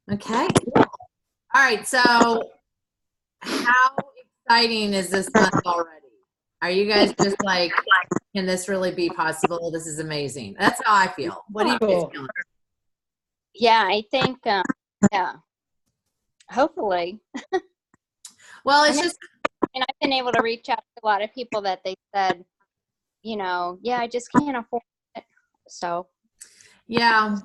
Okay. Cool. All right. So how exciting is this month already? Are you guys just like, can this really be possible? This is amazing. That's how I feel. What do you guys Cool. feel? Yeah, I think, yeah, hopefully. Well, And it's then, just, and I've been able to reach out to a lot of people that they said, yeah, I just can't afford it. So, yeah,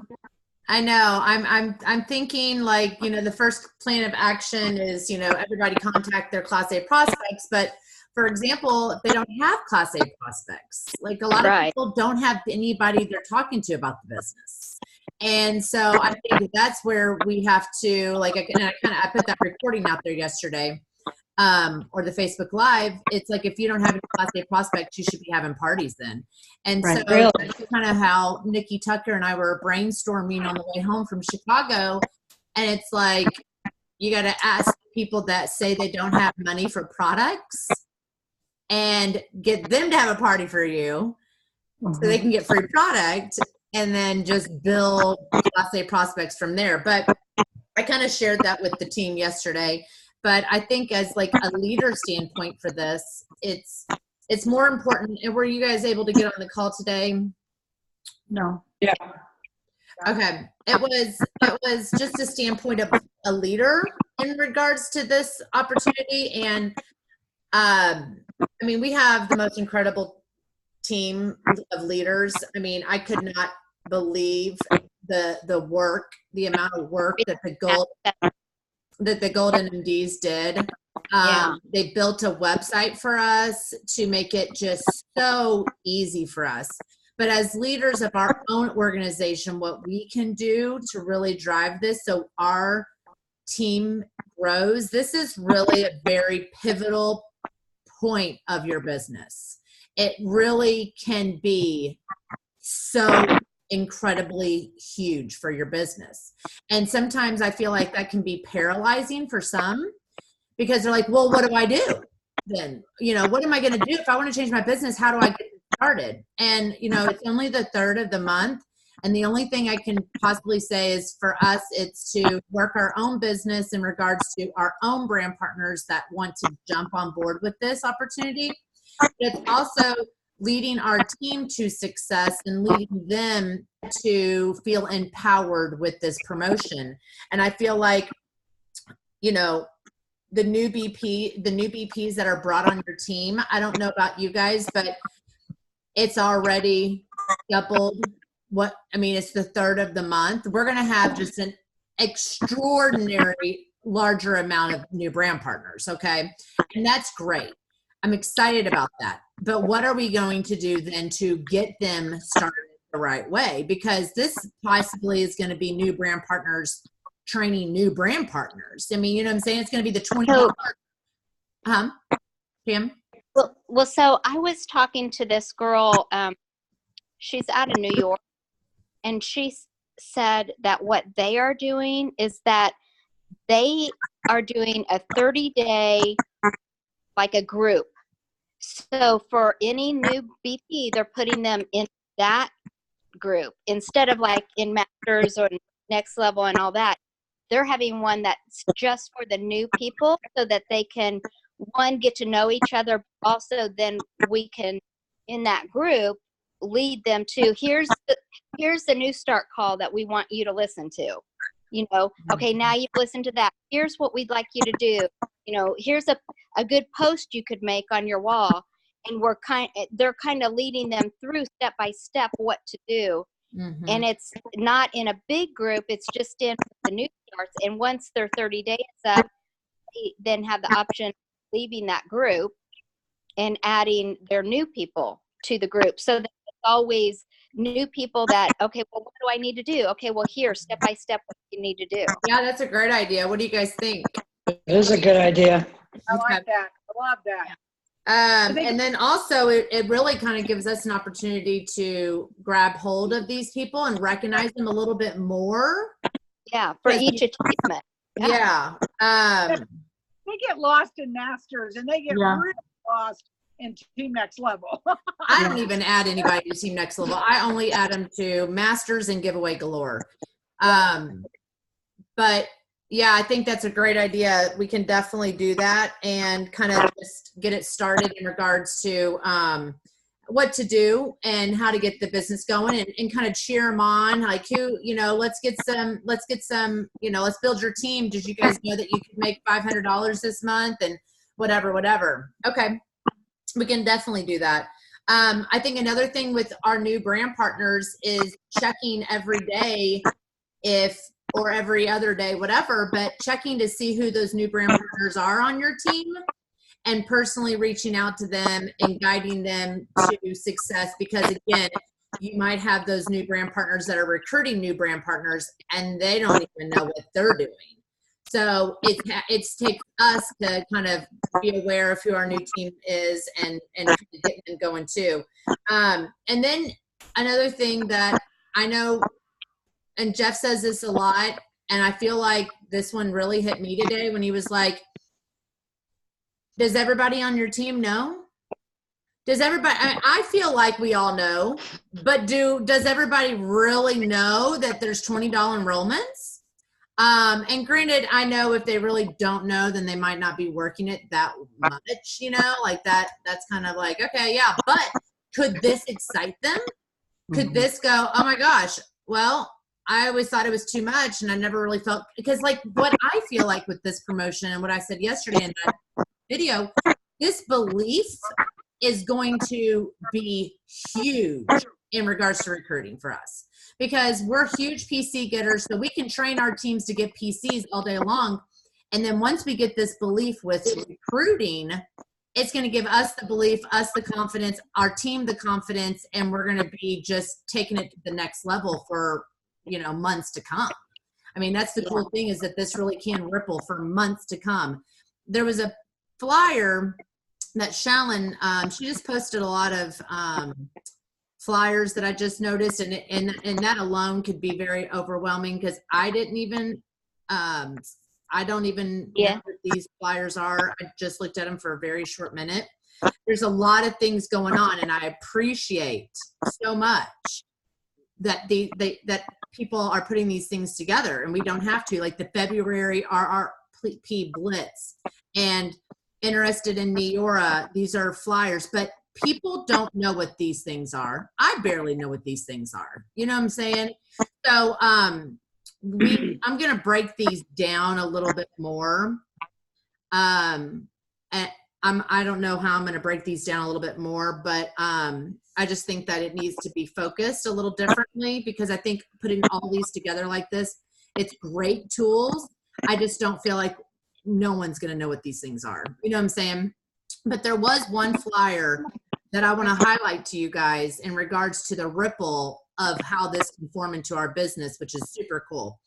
I know. I'm thinking like, the first plan of action is, everybody contact their Class A prospects. But for example, if they don't have Class A prospects, like a lot of right. people don't have anybody they're talking to about the business. And so I think that's where we have to like, I put that recording out there yesterday, or the Facebook Live. It's like, if you don't have any Class A prospects, you should be having parties then. And Right. so Really? that's kind of how Nikki Tucker and I were brainstorming on the way home from Chicago. And it's like, you got to ask people that say they don't have money for products and get them to have a party for you so they can get free product, and then just build Class A prospects from there. But I kind of shared that with the team yesterday. But I think as like a leader standpoint for this, it's more important. And were you guys able to get on the call today? No. Yeah. Okay. It was just a standpoint of a leader in regards to this opportunity. And I mean, we have the most incredible team of leaders. I mean, I could not believe the work, the amount of work that the Golden MDs did. They built a website for us to make it just so easy for us. But as leaders of our own organization, what we can do to really drive this so our team grows, this is really a very pivotal point of your business. It really can be so incredibly huge for your business. And sometimes I feel like that can be paralyzing for some, because they're like, well, what do I do then? What am I going to do if I want to change my business? How do I get started? And, it's only the 3rd of the month. And the only thing I can possibly say is for us, it's to work our own business in regards to our own brand partners that want to jump on board with this opportunity. But it's also leading our team to success and leading them to feel empowered with this promotion. And I feel like, the new BPs that are brought on your team, I don't know about you guys, but it's already doubled. It's the 3rd of the month. We're going to have just an extraordinary larger amount of new brand partners. Okay. And that's great. I'm excited about that. But what are we going to do then to get them started the right way? Because this possibly is going to be new brand partners training new brand partners. I mean, you know what I'm saying? It's going to be the 20. Pam? Well, so I was talking to this girl. She's out of New York, and she said that what they are doing is that they are doing a 30-day, like a group. So for any new BP, they're putting them in that group instead of like in Masters or Next Level and all that. They're having one that's just for the new people so that they can, one, get to know each other. Also, then we can, in that group, lead them to, here's the new start call that we want you to listen to. Okay, now you've listened to that. Here's what we'd like you to do. Here's a good post you could make on your wall. And they're kind of leading them through step by step what to do. Mm-hmm. And it's not in a big group. It's just in the new starts. And once their 30 days up, they then have the option of leaving that group and adding their new people to the group. So that it's always new people that, okay, well, what do I need to do? Okay, well, here, step by step, what you need to do. Yeah, that's a great idea. What do you guys think? It is a good idea. I like that. I love that. And then also it really kind of gives us an opportunity to grab hold of these people and recognize them a little bit more. Yeah, for each achievement. Yeah. They get lost in Masters and they get really lost in Team Next Level. I don't even add anybody to Team Next Level. I only add them to Masters and Giveaway Galore. But yeah, I think that's a great idea. We can definitely do that and kind of just get it started in regards to what to do and how to get the business going, and kind of cheer them on. Like, who, let's get some, let's build your team. Did you guys know that you could make $500 this month, and whatever. Okay. We can definitely do that. I think another thing with our new brand partners is checking every day, or every other day, whatever, but checking to see who those new brand partners are on your team, and personally reaching out to them and guiding them to success. Because again, you might have those new brand partners that are recruiting new brand partners and they don't even know what they're doing. So it's takes us to kind of be aware of who our new team is and get them going too. And then another thing that I know, and Jeff says this a lot, and I feel like this one really hit me today when he was like, does everybody on your team know? Does everybody, I feel like we all know, but does everybody really know that there's $20 enrollments? And granted, I know if they really don't know, then they might not be working it that much, like that's kind of like, okay, yeah, but could this excite them? Could this go, oh my gosh, well, I always thought it was too much, and I never really felt, because like what I feel like with this promotion and what I said yesterday in that video, this belief is going to be huge in regards to recruiting for us, because we're huge PC getters, so we can train our teams to get PCs all day long. And then once we get this belief with recruiting, it's going to give us the belief, us the confidence, our team the confidence, and we're going to be just taking it to the next level for months to come. I mean, that's the cool thing, is that this really can ripple for months to come. There was a flyer that Shallon, she just posted a lot of flyers that I just noticed, and that alone could be very overwhelming, because I don't even know what these flyers are. I just looked at them for a very short minute. There's a lot of things going on, and I appreciate so much that that people are putting these things together, and we don't have to, like the February RRP Blitz and Interested in Neora. These are flyers, but people don't know what these things are. I barely know what these things are. You know what I'm saying? So I'm going to break these down a little bit more. And I don't know how I'm going to break these down a little bit more, but I just think that it needs to be focused a little differently, because I think putting all these together like this, it's great tools. I just don't feel like no one's going to know what these things are. You know what I'm saying? But there was one flyer that I want to highlight to you guys in regards to the ripple of how this can form into our business, which is super cool.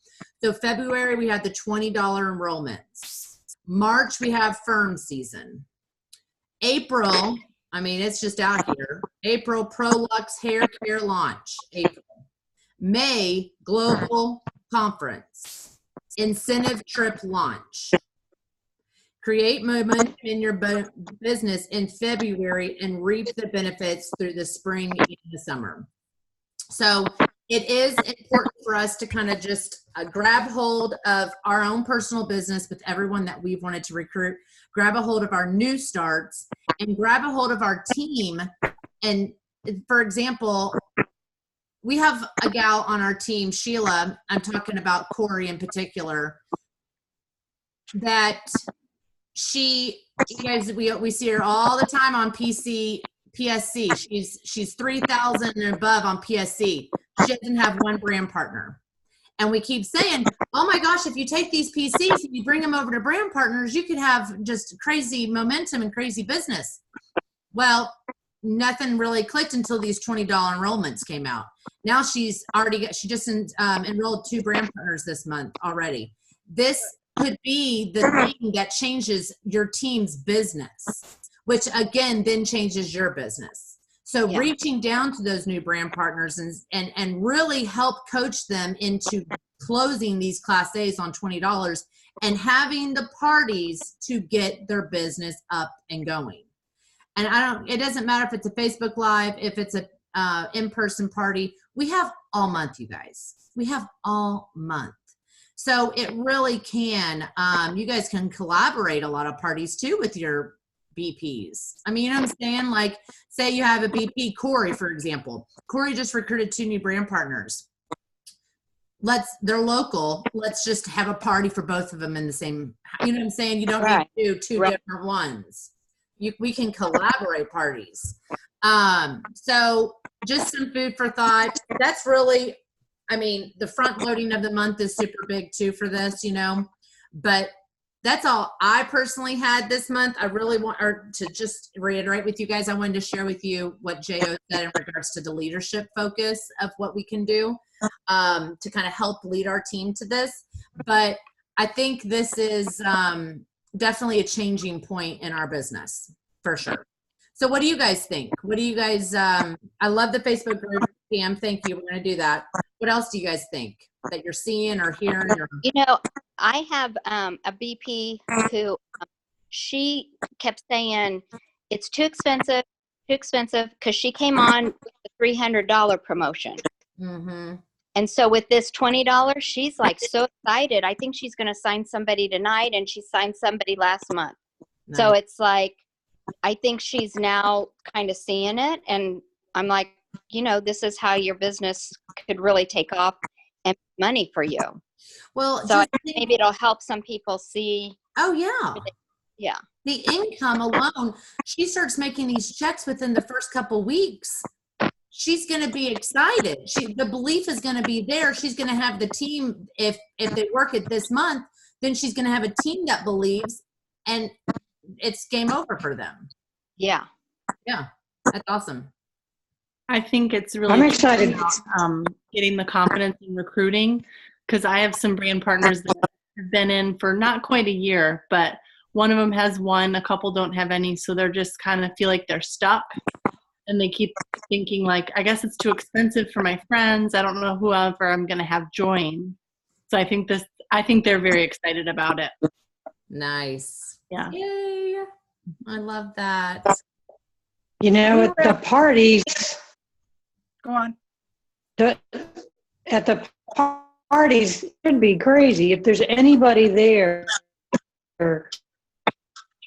So February, we had the $20 enrollments. March, we have firm season. April, I mean, it's just out here. April, ProLux Hair Care launch. April. May, global conference. Incentive trip launch. Create momentum in your business in February and reap the benefits through the spring and the summer. So it is important for us to kind of just grab hold of our own personal business with everyone that we've wanted to recruit, grab a hold of our new starts, and grab a hold of our team. And for example, we have a gal on our team, Sheila, I'm talking about Corey in particular, that you guys, we see her all the time on PSC. She's 3,000 and above on PSC. She doesn't have one brand partner. And we keep saying, oh my gosh, if you take these PCs and you bring them over to brand partners, you could have just crazy momentum and crazy business. Well, nothing really clicked until these $20 enrollments came out. Now she just enrolled 2 brand partners this month already. This could be the thing that changes your team's business, which again then changes your business. So reaching down to those new brand partners and really help coach them into closing these Class A's on $20 and having the parties to get their business up and going. And it doesn't matter if it's a Facebook Live, if it's a in-person party. We have all month, you guys. We have all month. So it really can, you guys can collaborate a lot of parties too with your BPs. I mean, you know what I'm saying? Like, say you have a BP, Corey, for example. Corey just recruited 2 new brand partners. They're local. Let's just have a party for both of them in the same, you know what I'm saying? You don't need to do 2 different ones. We can collaborate parties. So just some food for thought. That's really, I mean, the front loading of the month is super big too for this, you know, but that's all I personally had this month. I really want to just reiterate with you guys. I wanted to share with you what Jo said in regards to the leadership focus of what we can do to kind of help lead our team to this. But I think this is definitely a changing point in our business for sure. So what do you guys think? What do you guys, I love the Facebook group. Pam, thank you. We're going to do that. What else do you guys think that you're seeing or hearing? Or? You know, I have a BP who she kept saying it's too expensive, because she came on with the $300 promotion. Mm-hmm. And so with this $20, she's like so excited. I think she's going to sign somebody tonight, and she signed somebody last month. Nice. So it's like, I think she's now kind of seeing it. And I'm like, you know, this is how your business could really take off and money for you. Well, so maybe it'll help some people see. Oh, yeah. Yeah. The income alone, she starts making these checks within the first couple weeks. She's going to be excited. The belief is going to be there. She's going to have the team. If they work it this month, then she's going to have a team that believes, and it's game over for them. Yeah. Yeah. That's awesome. I think it's really I'm excited about, getting the confidence in recruiting, because I have some brand partners that have been in for not quite a year, but one of them has one, a couple don't have any. So they're just kind of feel like they're stuck, and they keep thinking like, I guess it's too expensive for my friends. I don't know whoever I'm going to have join. So I think they're very excited about it. Nice. Yeah. Yay. I love that. You know, at the parties, Go on. at the parties, it would be crazy if there's anybody there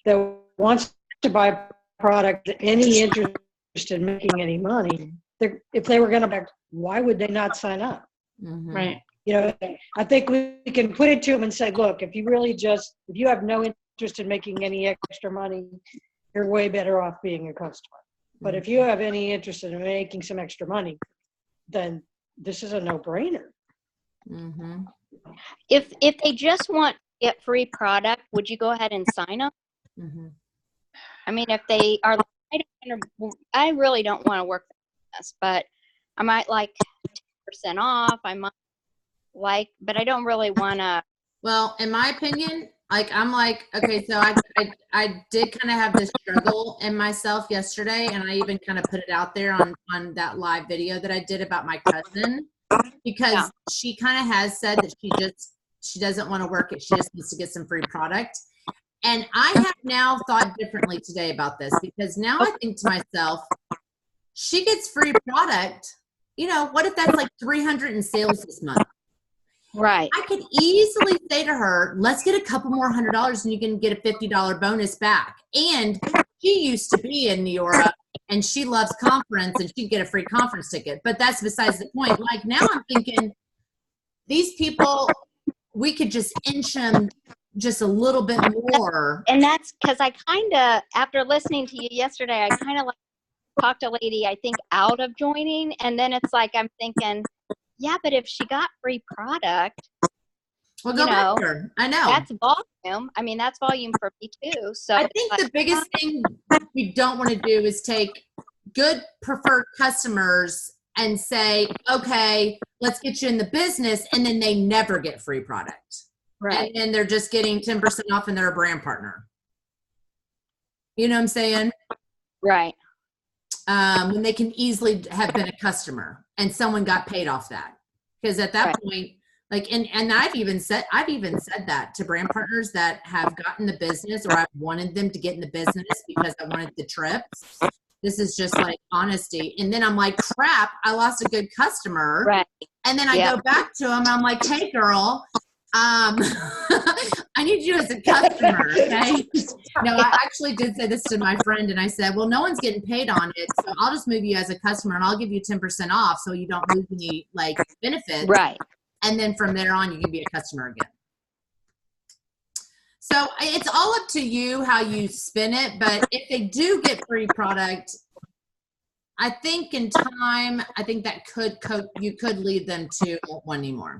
that wants to buy a product, any interest in making any money. If they were going to, why would they not sign up? Mm-hmm. Right. You know, I think we can put it to them and say, look, if you have no interest in making any extra money, you're way better off being a customer. But if you have any interest in making some extra money, then this is a no-brainer. Mm-hmm. If they just want to get free product, would you go ahead and sign up? Mm-hmm. I mean, if they are, I really don't want to work with this, but I might like 10% off. I might but I don't really want to. Well, in my opinion, I'm like, okay, so I did kind of have this struggle in myself yesterday, and I even kind of put it out there on that live video that I did about my cousin, because she kind of has said that she doesn't want to work it. She just needs to get some free product. And I have now thought differently today about this, because now I think to myself, she gets free product. You know, what if that's like 300 in sales this month? Right. I could easily say to her, let's get a couple more $100 and you can get a $50 bonus back. And she used to be in New York and she loves conference and she'd get a free conference ticket. But that's besides the point. Like, now I'm thinking, these people, we could just inch them just a little bit more. And that's because I kind of, after listening to you yesterday, I kind of like talked a lady, I think, out of joining. And then it's like, I'm thinking, yeah, but if she got free product, Well, go back to her. I know. That's volume. I mean, that's volume for me too. So I think the biggest thing we don't want to do is take good preferred customers and say, okay, let's get you in the business, and then they never get free product. Right. And then they're just getting 10% off and they're a brand partner. You know what I'm saying? Right. When they can easily have been a customer and someone got paid off that. Because at that point, like, and I've even said that to brand partners that have gotten the business, or I've wanted them to get in the business because I wanted the trips. This is just like honesty. And then I'm like, crap, I lost a good customer. Right. And then I go back to them. I'm like, hey girl, I need you as a customer, okay? No, I actually did say this to my friend, and I said, well, no one's getting paid on it, so I'll just move you as a customer, and I'll give you 10% off so you don't lose any, like, benefits. Right. And then from there on, you can be a customer again. So it's all up to you how you spin it, but if they do get free product, I think in time, I think that you could lead them to wanting more.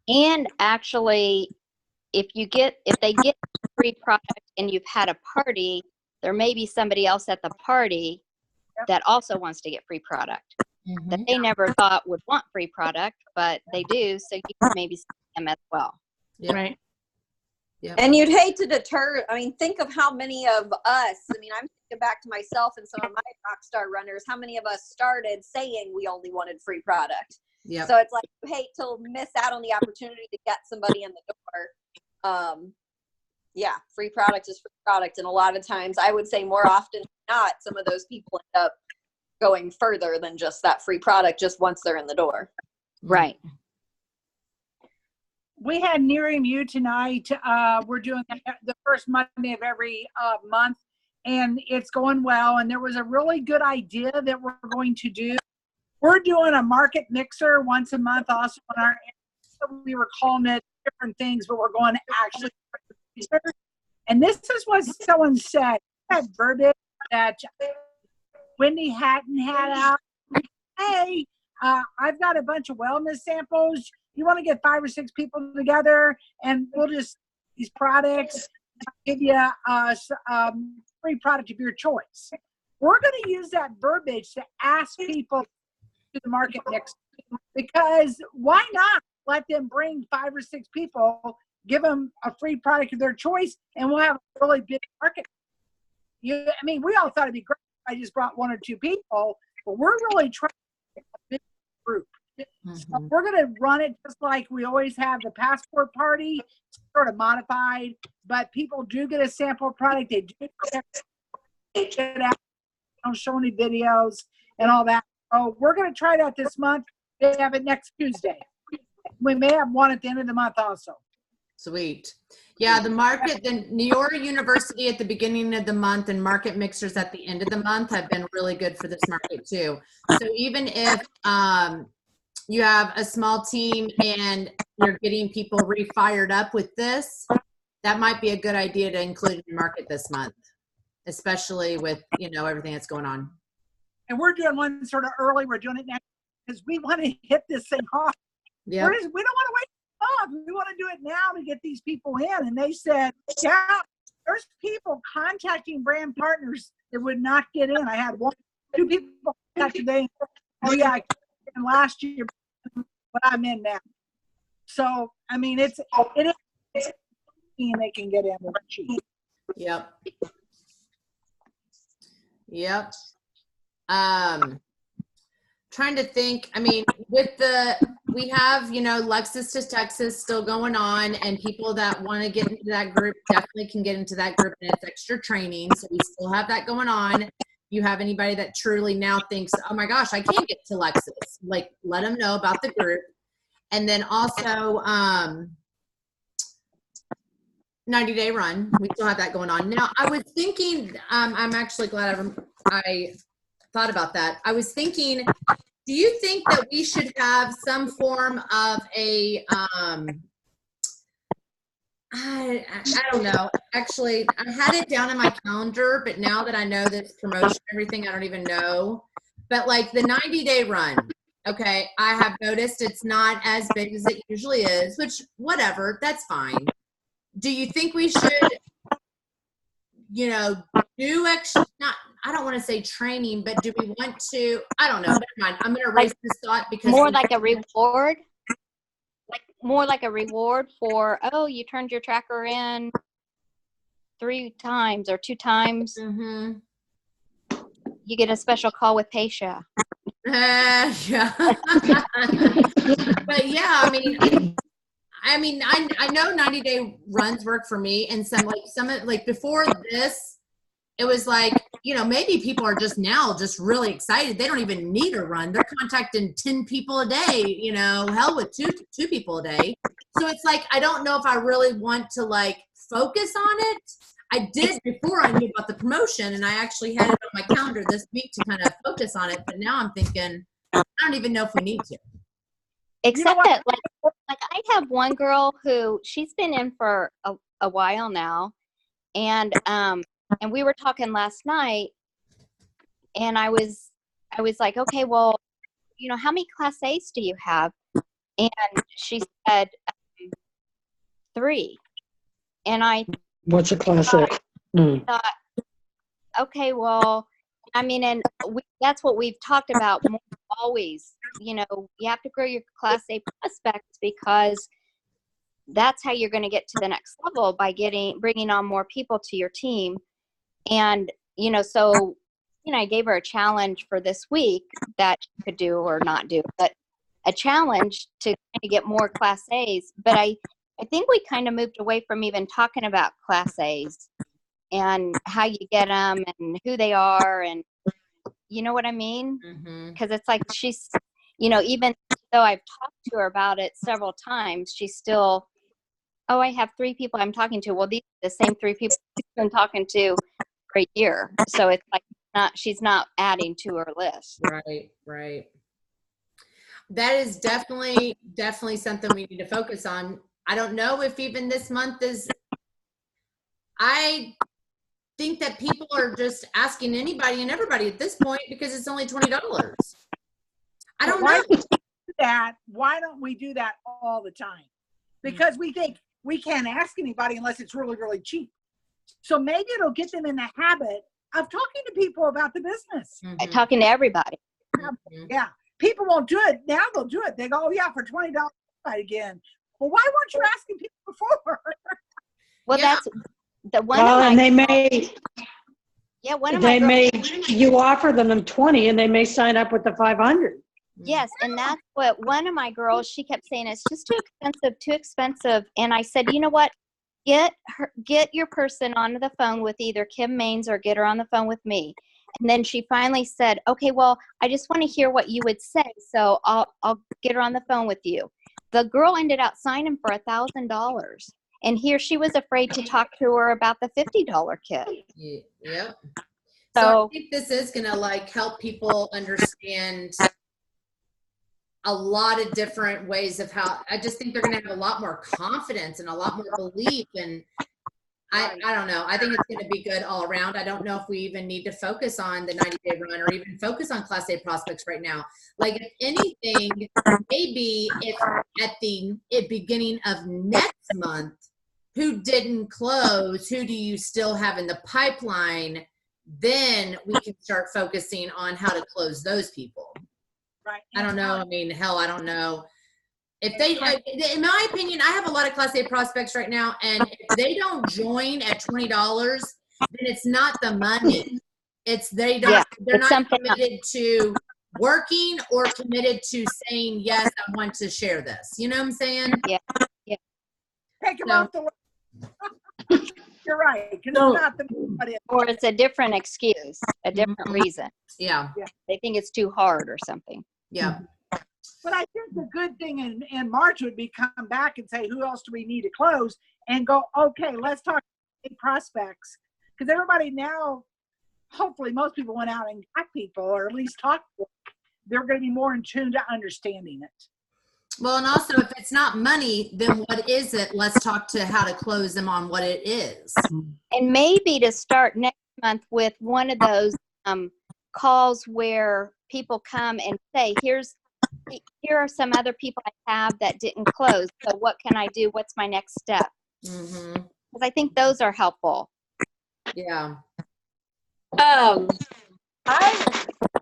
And actually, if they get free product and you've had a party, there may be somebody else at the party that also wants to get free product that they never thought would want free product, but they do. So you can maybe see them as well. Yep. Right. Yep. And you'd hate to deter. I mean, think of how many of us, I mean, I'm thinking back to myself and some of my Rockstar runners, how many of us started saying we only wanted free product. Yep. So it's like, you hate to miss out on the opportunity to get somebody in the door. Yeah, free product is free product. And a lot of times, I would say more often than not, some of those people end up going further than just that free product just once they're in the door. Right. We had Nearing You tonight. We're doing the first Monday of every month, and it's going well. And there was a really good idea that we're going to do. We're doing a market mixer once a month also on our, we were calling it different things, but we're going to actually. And this is what someone said. That verbiage that Wendy Hatton had out. Hey, I've got a bunch of wellness samples. You want to get 5 or 6 people together, and we'll just these products give you free product of your choice. We're going to use that verbiage to ask people to the market next, because why not let them bring 5 or 6 people, give them a free product of their choice, and we'll have a really big market. I mean, we all thought it'd be great if I just brought 1 or 2 people, but we're really trying to get a big group. So we're going to run it just like we always have the passport party, sort of modified, but people do get a sample product. They do check it out, don't show any videos and all that. So we're going to try that this month. They have it next Tuesday. We may have one at the end of the month also. Sweet. Yeah, the Neora University at the beginning of the month and market mixers at the end of the month have been really good for this market too. So even if you have a small team and you're getting people re-fired up with this, that might be a good idea to include in the market this month, especially with, everything that's going on. And we're doing one sort of early. We're doing it now because we want to hit this thing off. Yeah. We don't want to wait off. We want to do it now to get these people in. And they said, yeah, there's people contacting brand partners that would not get in. I had 1 or 2 people contact today. Oh yeah, I in last year, but I'm in now. So I mean, it is, and they can get in with cheap. Yep. Trying to think, I mean, we have, Lexus to Texas still going on, and people that want to get into that group definitely can get into that group, and it's extra training. So we still have that going on. You have anybody that truly now thinks, oh my gosh, I can't get to Lexus, like let them know about the group. And then also 90-day run, we still have that going on. Now I was thinking, I'm actually glad I thought about that. I was thinking, do you think that we should have some form of a I don't know. Actually, I had it down in my calendar, but now that I know this promotion, everything, I don't even know. But like the 90-day run, okay, I have noticed it's not as big as it usually is, which whatever, that's fine. Do you think we should, do extra, I don't want to say training, but do we want to, I don't know, never mind. I'm going to erase this thought because. More like a reward? More like a reward for, you turned your tracker in 3 times or 2 times. Mm-hmm. You get a special call with Patia. Yeah. But yeah, I know 90-day runs work for me, and some before this, it was like, maybe people are just now just really excited. They don't even need a run. They're contacting 10 people a day, hell with two people a day. So it's like, I don't know if I really want to like focus on it. I did before I knew about the promotion, and I actually had it on my calendar this week to kind of focus on it. But now I'm thinking, I don't even know if we need to. Except that, like I have one girl who she's been in for a while now, and we were talking last night, and I was like, okay, well, how many Class A's do you have? And she said 3, and I What's a Class A? thought, okay, well, I mean, and that's what we've talked about more, always. You have to grow your Class A prospects, because that's how you're going to get to the next level, by bringing on more people to your team. And, so, I gave her a challenge for this week that she could do or not do, but a challenge to kind of get more Class A's. But I think we kind of moved away from even talking about Class A's and how you get them and who they are, and you know what I mean? Because it's like she's, even though I've talked to her about it several times, she's still, oh, I have 3 people I'm talking to. Well, these are the same 3 people she's been talking to for a year. So it's like she's not adding to her list. Right. That is definitely something we need to focus on. I don't know if even this month I think that people are just asking anybody and everybody at this point because it's only $20. I don't know. Why don't we do that all the time? Because we think we can't ask anybody unless it's really, really cheap. So maybe it'll get them in the habit of talking to people about the business. Talking to everybody. Yeah. People won't do it. Now they'll do it. They go, oh, yeah, for $20 again. Well, why weren't you asking people before? Well, that's the one. And they may. Yeah, one of they my may. You offer them 20, and they may sign up with the 500. Yes, and that's what one of my girls, she kept saying, it's just too expensive. And I said, you know what? Get your person onto the phone with either Kim Maines or get her on the phone with me. And then she finally said, okay, well, I just want to hear what you would say, so I'll get her on the phone with you. The girl ended up signing for $1,000. And here she was afraid to talk to her about the $50 kit. Yep. So I think this is going to like help people understand a lot of different ways of how. I just think they're going to have a lot more confidence and a lot more belief. And I don't know. I think it's going to be good all around. I don't know if we even need to focus on the 90-day run or even focus on Class A prospects right now. Like, if anything, maybe if at the beginning of next month, who didn't close, who do you still have in the pipeline, then we can start focusing on how to close those people. Right. I don't know. I mean, hell, I don't know. If they, in my opinion, I have a lot of Class A prospects right now, and if they don't join at $20, then it's not the money. It's they're not committed to working or committed to saying, yes, I want to share this. You know what I'm saying? Yeah. Take them off the list. You're right. Because it's not the or it's a different excuse, a different reason. Yeah. They think it's too hard or something. Yeah. But I think the good thing in March would be come back and say, who else do we need to close? And go, okay, let's talk prospects. Because everybody now, hopefully most people went out and got people, or at least talked to them. They're going to be more in tune to understanding it. Well, and also, if it's not money, then what is it? Let's talk to how to close them on what it is. And maybe to start next month with one of those calls where people come and say, here are some other people I have that didn't close. So what can I do? What's my next step? Because I think those are helpful. Yeah.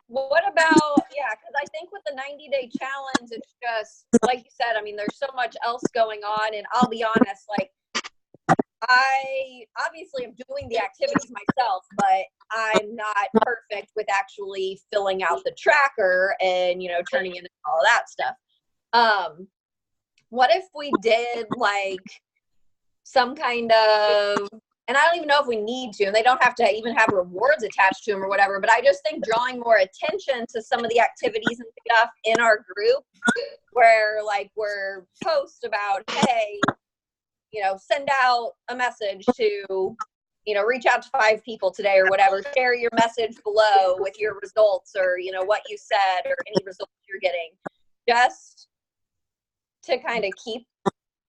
What about, because I think with the 90-day challenge, it's just, like you said, I mean, there's so much else going on, and I'll be honest, like, I obviously am doing the activities myself, but I'm not perfect with actually filling out the tracker and, turning in all that stuff. What if we did like some kind of and I don't even know if we need to, and they don't have to even have rewards attached to them or whatever, but I just think drawing more attention to some of the activities and stuff in our group where like we're post about, hey, send out a message to, reach out to 5 people today or whatever, share your message below with your results or, what you said or any results you're getting, just to kind of keep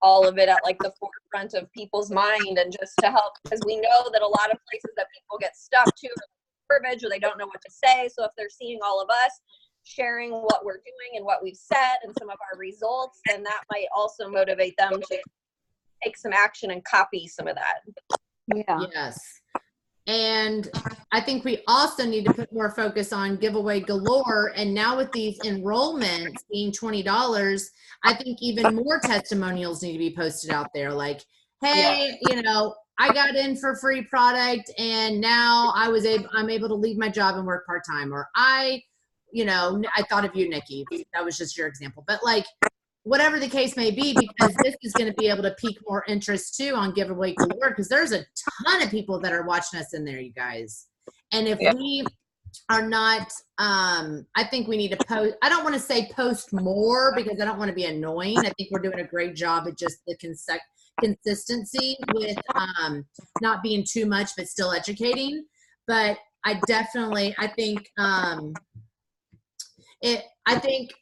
all of it at like the forefront of people's mind and just to help, because we know that a lot of places that people get stuck to verbiage or they don't know what to say. So if they're seeing all of us sharing what we're doing and what we've said and some of our results, then that might also motivate them to take some action and copy some of that. Yeah. Yes. And I think we also need to put more focus on giveaway galore. And now with these enrollments being $20, I think even more testimonials need to be posted out there. Like, hey, I got in for free product and now I'm able to leave my job and work part-time. Or I thought of you, Nikki. That was just your example. But like, whatever the case may be, because this is going to be able to pique more interest too on giveaway galore, because there's a ton of people that are watching us in there, you guys. And if we are not, I think we need to post. I don't want to say post more because I don't want to be annoying. I think we're doing a great job at just the consistency with not being too much, but still educating. But I think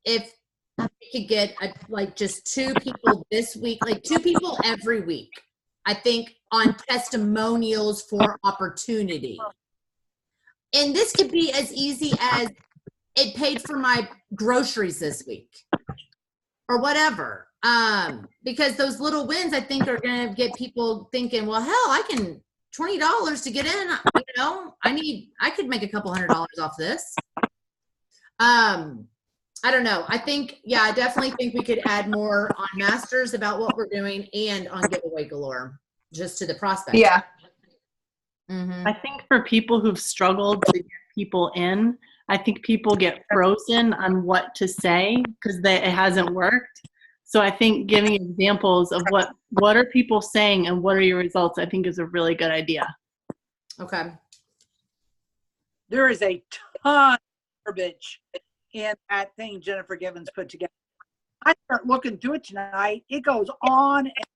if we could get like just 2 people this week, like 2 people every week, I think, on testimonials for opportunity. And this could be as easy as it paid for my groceries this week or whatever. Because those little wins, I think, are going to get people thinking, well, hell, I can $20 to get in. I could make a couple $100 off this. I don't know. I definitely think we could add more on Masters about what we're doing and on giveaway galore, just to the prospect. Yeah. I think for people who've struggled to get people in, I think people get frozen on what to say because it hasn't worked. So I think giving examples of what are people saying and what are your results, I think is a really good idea. Okay. There is a ton of verbiage in that thing Jennifer Givens put together. I start looking through it tonight. It goes on and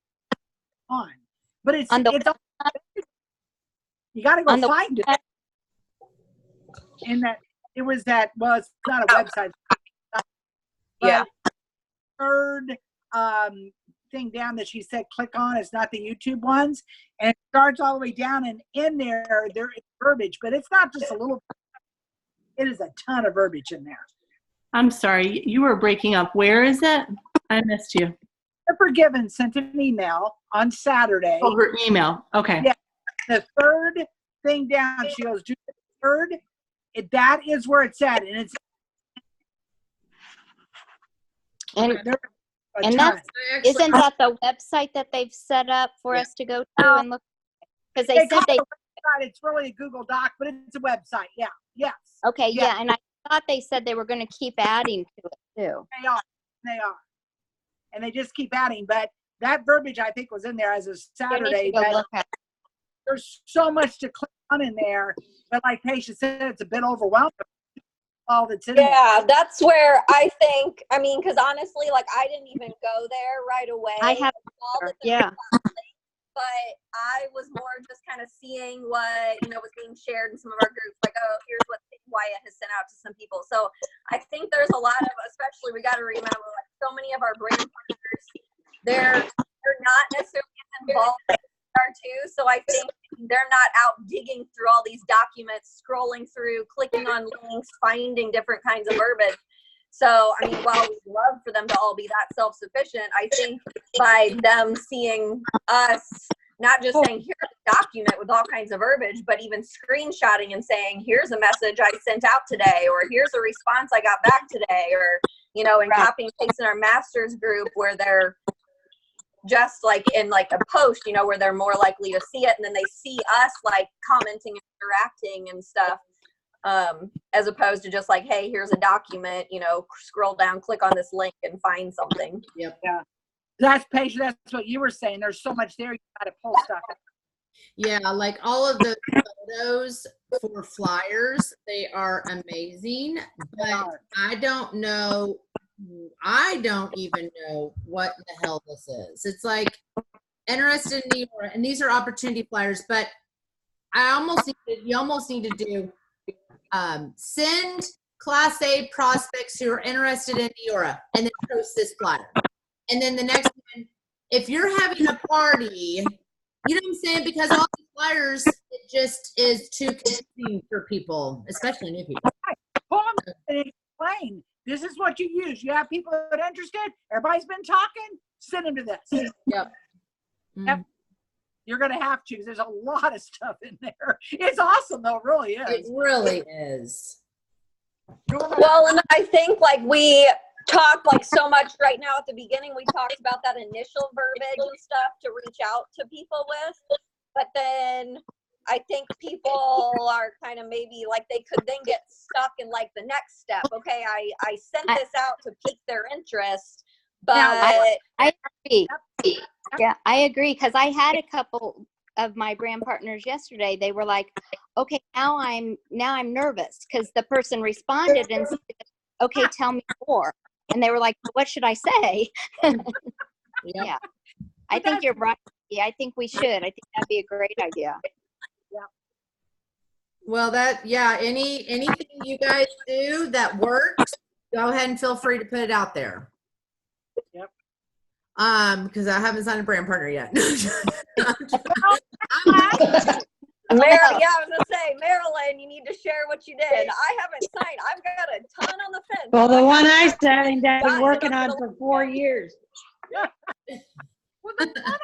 on. But it's you got to go find it. In that, it was that, well, it's not a website. Yeah. Third thing down that she said click on, it's not the YouTube ones. And it starts all the way down, and in there is verbiage, but it's not just a little, it is a ton of verbiage in there. I'm sorry, you were breaking up. Where is it? I missed you. Jennifer Givens sent an email on Saturday. Oh, her email. Okay. Yeah. The third thing down, she goes, do the third. That is where it's at. And it's and that's, isn't that the website that they've set up for us to go to and look? Because they said it's really a Google Doc, but it's a website. Yeah. Yes. Okay. Yeah. And I thought they said they were going to keep adding to it too. They are. And they just keep adding. But that verbiage, I think, was in there as a Saturday. There's so much to click on in there. But like Patia said, it's a bit overwhelming. All that's in there. Yeah, that's where I think, because honestly, like, I didn't even go there right away. I have, yeah. But I was more just kind of seeing what, was being shared in some of our groups, like, oh, here's what Wyatt has sent out to some people. So I think there's a lot of, especially, we got to remember, like, so many of our brand partners, they're not necessarily involved in too. So I think they're not out digging through all these documents, scrolling through, clicking on links, finding different kinds of verbiage. So, while we'd love for them to all be that self-sufficient, I think by them seeing us not just saying, here's a document with all kinds of verbiage, but even screenshotting and saying, here's a message I sent out today, or here's a response I got back today, or, and copying and pasting our masters group where they're just like in like a post, where they're more likely to see it, and then they see us like commenting and interacting and stuff, as opposed to just like, hey, here's a document, scroll down, click on this link and find something. Yep. Yeah. That's Patia, that's what you were saying. There's so much there, you got to pull stuff. Yeah, like all of the photos for flyers, they are amazing, but I don't know, I don't even know what the hell this is. It's like interested in New York, and these are opportunity flyers, but you almost need to do send Class A prospects who are interested in Neora, and then post this flyer. And then the next one, if you're having a party, you know what I'm saying? Because all these flyers, it just is too confusing for people, especially new people. Pull them and explain. This is what you use. You have people that are interested. Everybody's been talking. Send them to this. Yep. Yep. You're going to have to, because there's a lot of stuff in there. It's awesome, though. It really is. It really is. Well, and I think like we talk like so much right now at the beginning, we talked about that initial verbiage and stuff to reach out to people with, but then I think people are kind of maybe like they could then get stuck in like the next step. Okay, I sent this out to pique their interest, but I agree. Yeah, I agree, because I had a couple of my brand partners yesterday. They were like, okay, now I'm nervous, because the person responded and said, okay, tell me more. And they were like, what should I say? Yeah. I think you're right. Yeah, I think we should. I think that'd be a great idea. Well, anything you guys do that works, go ahead and feel free to put it out there. Yep. Because I haven't signed a brand partner yet. Marilyn, yeah, I was gonna say, Marilyn, you need to share what you did. I haven't signed. I've got a ton on the fence. Well, the one I signed, I've been working on for 4 years. Well, the one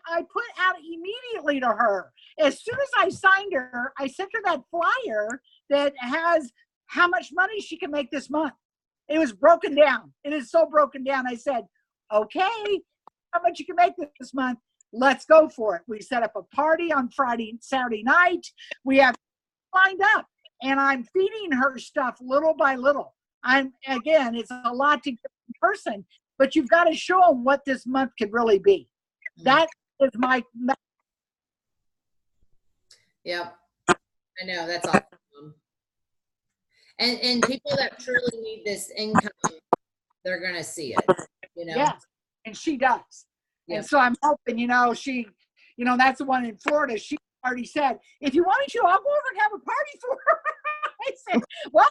I put out immediately to her. As soon as I signed her, I sent her that flyer that has how much money she can make this month. It was broken down. It is so broken down. I said, okay, how much you can make this month? Let's go for it. We set up a party on Saturday night. We have lined up, and I'm feeding her stuff little by little. It's a lot to get in person, but you've got to show them what this month could really be. That is my. Yep. I know, that's awesome. And people that truly need this income, they're gonna see it, you know. Yes, and she does. Yeah. And so I'm hoping, that's the one in Florida. She already said, if you want me to, I'll go over and have a party for her. I said, well,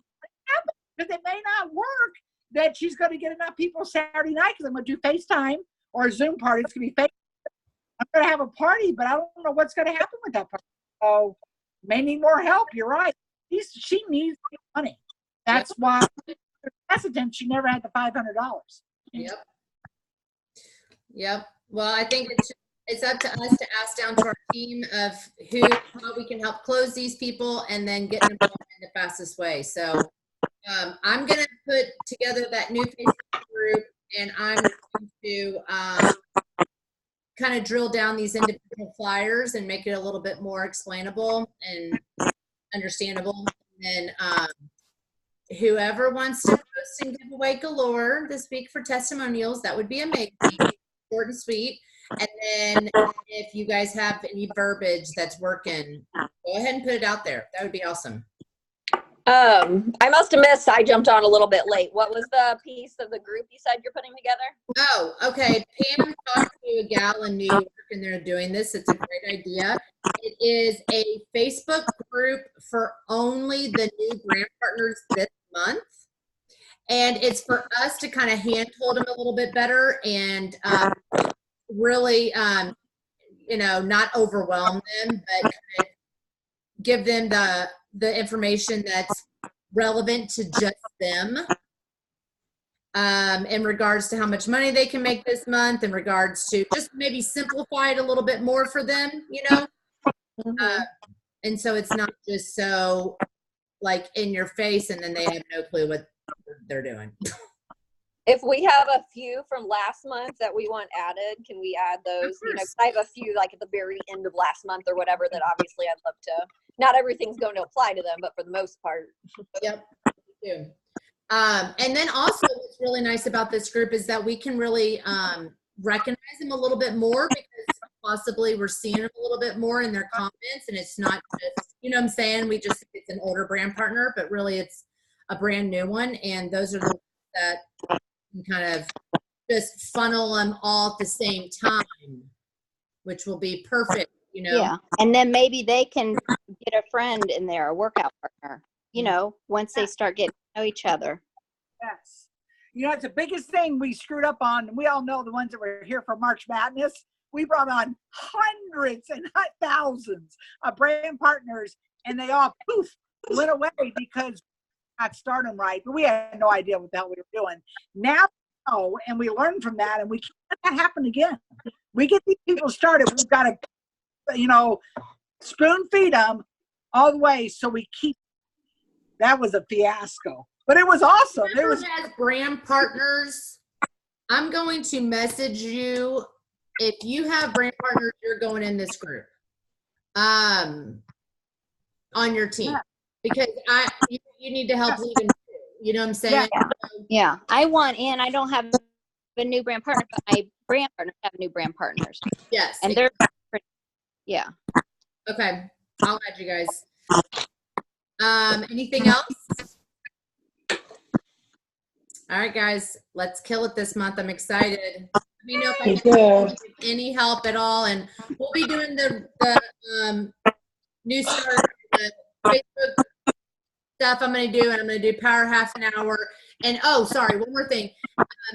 because it may not work that she's going to get enough people Saturday night, because I'm going to do FaceTime or a Zoom party. It's going to be FaceTime. I'm going to have a party, but I don't know what's going to happen with that party. So may need more help. You're right. She needs money. That's why hesitant. She never had the $500. Yep. Well, I think it's up to us to ask down to our team of how we can help close these people and then get them in the fastest way. So I'm going to put together that new Facebook group, and I'm going to kind of drill down these individual flyers and make it a little bit more explainable and understandable. And then whoever wants to post and give away galore this week for testimonials, that would be amazing. Short and sweet. And then if you guys have any verbiage that's working, go ahead and put it out there. That would be awesome. I must have missed. I jumped on a little bit late. What was the piece of the group you said you're putting together? Oh, okay. Pam talked to a gal in New York, and they're doing this. It's a great idea. It is a Facebook group for only the new brand partners this month. And it's for us to kind of handhold them a little bit better and really, not overwhelm them, but kind of give them the information that's relevant to just them in regards to how much money they can make this month, in regards to just maybe simplify it a little bit more for them, and so it's not just so like in your face and then they have no clue what they're doing. If we have a few from last month that we want added, can we add those? I have a few like at the very end of last month or whatever that obviously I'd love to. Not everything's going to apply to them, but for the most part. Yep. Me too. And then also what's really nice about this group is that we can really recognize them a little bit more, because possibly we're seeing it a little bit more in their comments, and it's not just, you know what I'm saying, we just, it's an older brand partner, but really it's a brand new one, and those are the ones that can kind of just funnel them all at the same time, which will be perfect, you know. Yeah. And then maybe they can get a friend in there, a workout partner, you know, once they start getting to know each other. Yes. You know, it's the biggest thing we screwed up on. We all know the ones that were here for March Madness. We brought on hundreds and not thousands of brand partners, and they all poof went away because we not start them right. But we had no idea what the hell we were doing. Now we know, and we learn from that, and we can't let that happen again. We get these people started. We've got to, you know, spoon feed them all the way so we keep. That was a fiasco. But it was awesome. It was as brand partners. I'm going to message you if you have brand partners. You're going in this group, on your team, because you need to help lead them. You know what I'm saying? Yeah. I want in. I don't have a new brand partner, but my brand partners have new brand partners. Yes. And they're yeah. Okay. I'll add you guys. Anything else? All right, guys, let's kill it this month. I'm excited. Let me know if I can give any help at all. And we'll be doing the new start, the Facebook stuff I'm going to do, and I'm going to do power half an hour. And oh, sorry, one more thing.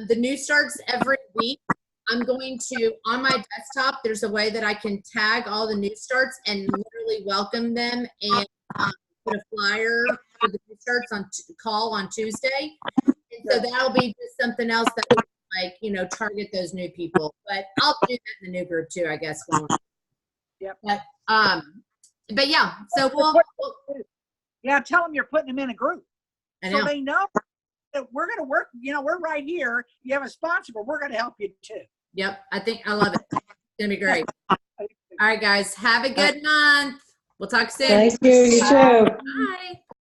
The new starts every week. I'm going to, on my desktop, there's a way that I can tag all the new starts and literally welcome them and put a flyer for the new starts on call on Tuesday. And so that'll be just something else that we can, like, you know, target those new people. But I'll do that in the new group too, I guess. Yep. But yeah, so we'll yeah, tell them you're putting them in a group. I know. So they know that we're going to work, you know, we're right here. You have a sponsor, but we're going to help you too. Yep, I love it. It's gonna be great. All right, guys, have a good month. We'll talk soon. Thank you. You too. Bye.